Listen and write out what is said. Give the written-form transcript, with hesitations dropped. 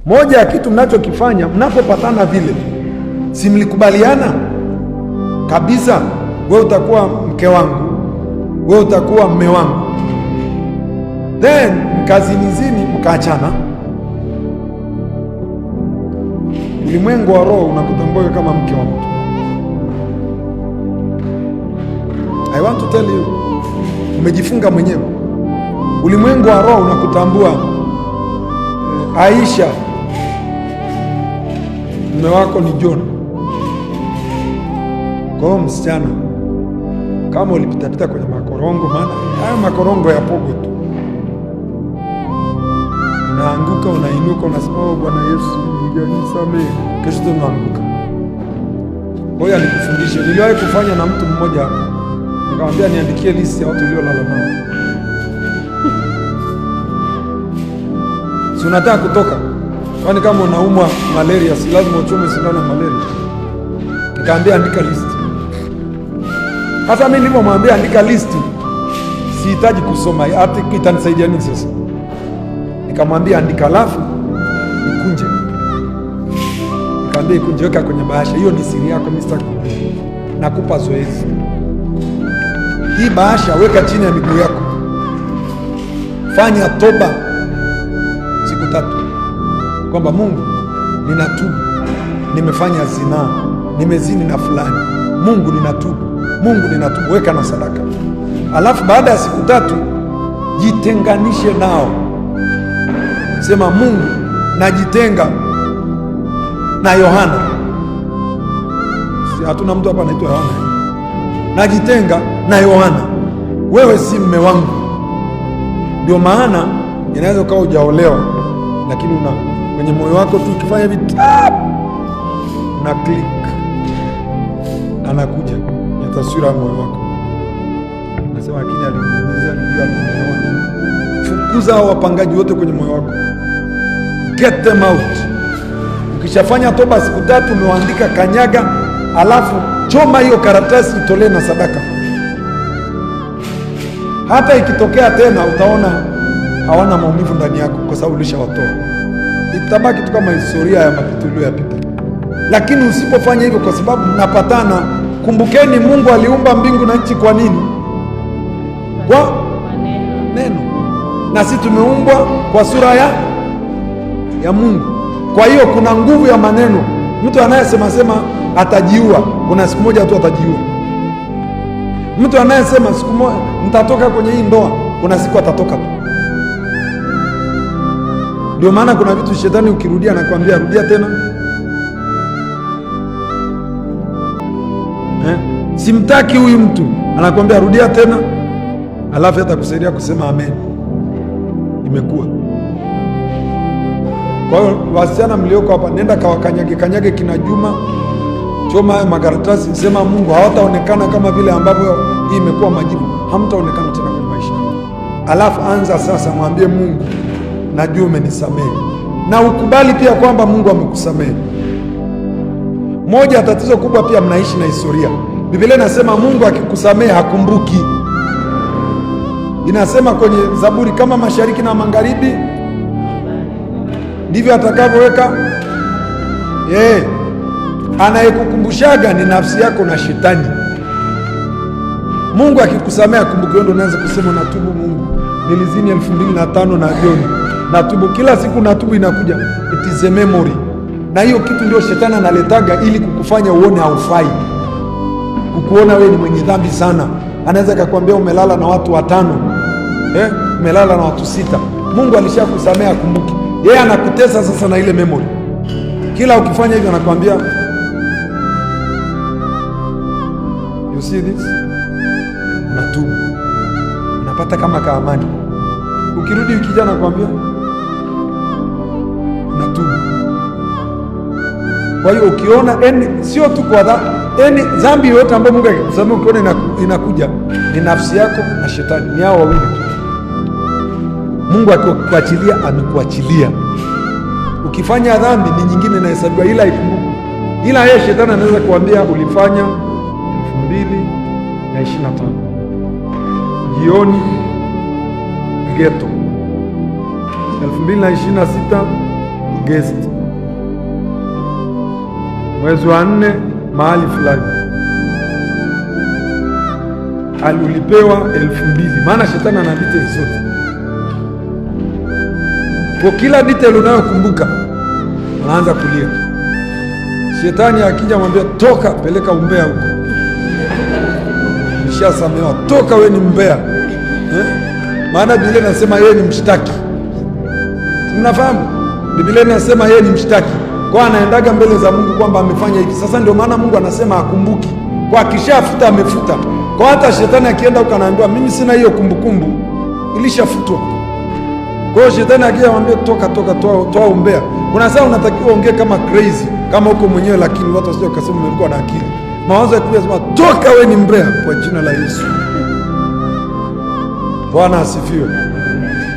Moja ya kitu mnachokifanya mnapopatana vile, si mlikubaliana kabisa, wewe utakuwa mke wangu, wewe utakuwa mme wangu, then mkazinizini mkaachana. Ulimwengu wa roho unakutambua kama mke wa mtu. I want to tell you, umejifunga mwenyewe. Ulimwengu wa roho unakutambua, Aisha mume wako ni John. Kwa hiyo msichana, kama ulipitapita kwenye makorongo, maana hayo makorongo ya pogo tu, unaanguka unainuka, unasema Bwana Yesu nisamehe, kesho tena unaanguka. Kwa hiyo alikufundisha. Niliwahi kufanya na mtu mmoja hapa, nikamwambia niandikie list ya watu uliolala nao. Si unataka kutoka? Kwani kama unaumwa malaria, si lazima uchome sindano ya malaria? Nikamwambia andika list. Hata mimi nilipomwambia andika list, sihitaji kusoma, hata itanisaidia nini sasa? Nikamwambia andika, alafu ikunje. Nikamwambia ikunje, weka kwenye bahasha. Hiyo ni siri yako, Mr. Nakupa zoezi. Hii bahasha weka chini ya miguu yako. Fanya toba siku 3, kwamba Mungu, ninatubu, nimefanya zinaa, nimezini na fulani. Mungu ninatubu, Mungu ninatubu. Weka na sadaka. Alafu baada ya siku 3 jitenganishe nao. Sema, Mungu, najitenga na Yohana. Hatuna mtu hapa anaitwa Yohana. Najitenga na Yohana, wewe si mme wangu. Ndio maana inaweza ukawa hujaolewa, lakini kwenye moyo wako tu ukifanya hivi na click, anakuja ya taswira ya moyo wako. Nasema lakini aliniuliza, nijua ataniona. Fukuza hao wapangaji wote kwenye moyo wako, get them out. Ukishafanya toba siku 3, umewaandika, kanyaga, alafu choma hiyo karatasi, itolee na sadaka. Hata ikitokea tena utaona hawana maumivu ndani yako, kwa sababu ulishawatoa. Itabaki tu kama historia ya mapito uliyopita. Lakini usipofanya hivyo, kwa sababu mnapatana, kumbukeni Mungu aliumba mbingu na nchi kwa nini? Kwa neno. Na sisi tumeumbwa kwa sura ya Mungu. Kwa hiyo kuna nguvu ya maneno. Mtu anayesema atajiua, kuna siku moja tu atajiua. Mtu anayesema siku moja nitatoka kwenye hii ndoa, kuna siku atatoka tu. Ndio maana kuna vitu shetani ukirudia anakuambia rudia tena. Simtaki huyu mtu, anakuambia rudia tena, alafu atakusaidia kusema amen. Imekuwa. Kwa hiyo wasichana mlioko hapa, nenda kanyage kina Juma, choma haya makaratasi, sema Mungu, hawataonekana kama vile ambavyo hii imekuwa majibu. Hamtaonekana tena kwenye maisha. Alafu anza sasa, mwambie Mungu, najua umenisamehe, na ukubali pia kwamba Mungu amekusamehe. Moja ya tatizo kubwa pia, mnaishi na historia. Biblia inasema Mungu akikusamehe hakumbuki. Inasema kwenye Zaburi, kama mashariki na magharibi ndivyo atakavyoweka. Anayekukumbushaga ni nafsi yako na shetani. Mungu akikusamehe akumbuke. Ndio unaanza kusema natubu, Mungu, nilizini 2005 na John, natubu kila siku, natubu inakuja. It is a memory. Na hiyo kitu ndio shetani analetaga ili kukufanya uone haufai, kukuona wewe ni mwenye dhambi sana. Anaweza kukuambia umelala na watu 5, umelala na watu 6. Mungu alishakusamehe akumbuke. Yeye anakutesa sasa na ile memory. Kila ukifanya hivyo anakuambia, you see this, unatubu, unapata kama kaamani. Ukirudi wiki ijayo anakuambia unatubu. Kwa hiyo ukiona sio tu kwa dhambi yote ambayo Mungu akikusamehe, ukiona inakuja, ni nafsi yako na shetani, ni hao wawili. Mungu akikuachilia, amekuachilia. Ukifanya dhambi ni nyingine inahesabiwa, ila ikumbuke. Ila yeye shetani anaweza kuambia ulifanya 2025 jioni geto, 2026 guest mwezi wa 4 mahali fulani, ulipewa 2,000. Maana shetani ana details zote. Kwa kila detail unayokumbuka unaanza kulia. Shetani akija mwambia toka, peleka umbea huko, nishasamehewa, toka, we ni mbea Maana Biblia inasema yeye ni mshtaki. Mnafahamu? Biblia inasema yeye ni mshtaki, kwa anaendaga mbele za Mungu kwamba amefanya hivi. Sasa ndio maana Mungu anasema akumbuki, kwa akishafuta amefuta. Kwa hata shetani akienda huko anaambiwa mimi sina hiyo kumbukumbu, ilishafutwa. Kwa hiyo shetani akija mwambie toka, toa umbea. Kuna saa unatakiwa ongee kama crazy, kama uko mwenyewe, lakini watu wasije wakasema umekuwa na akili. Mawazo ya kuja sema toka, we ni mbea, kwa jina la Yesu. Bwana asifiwe.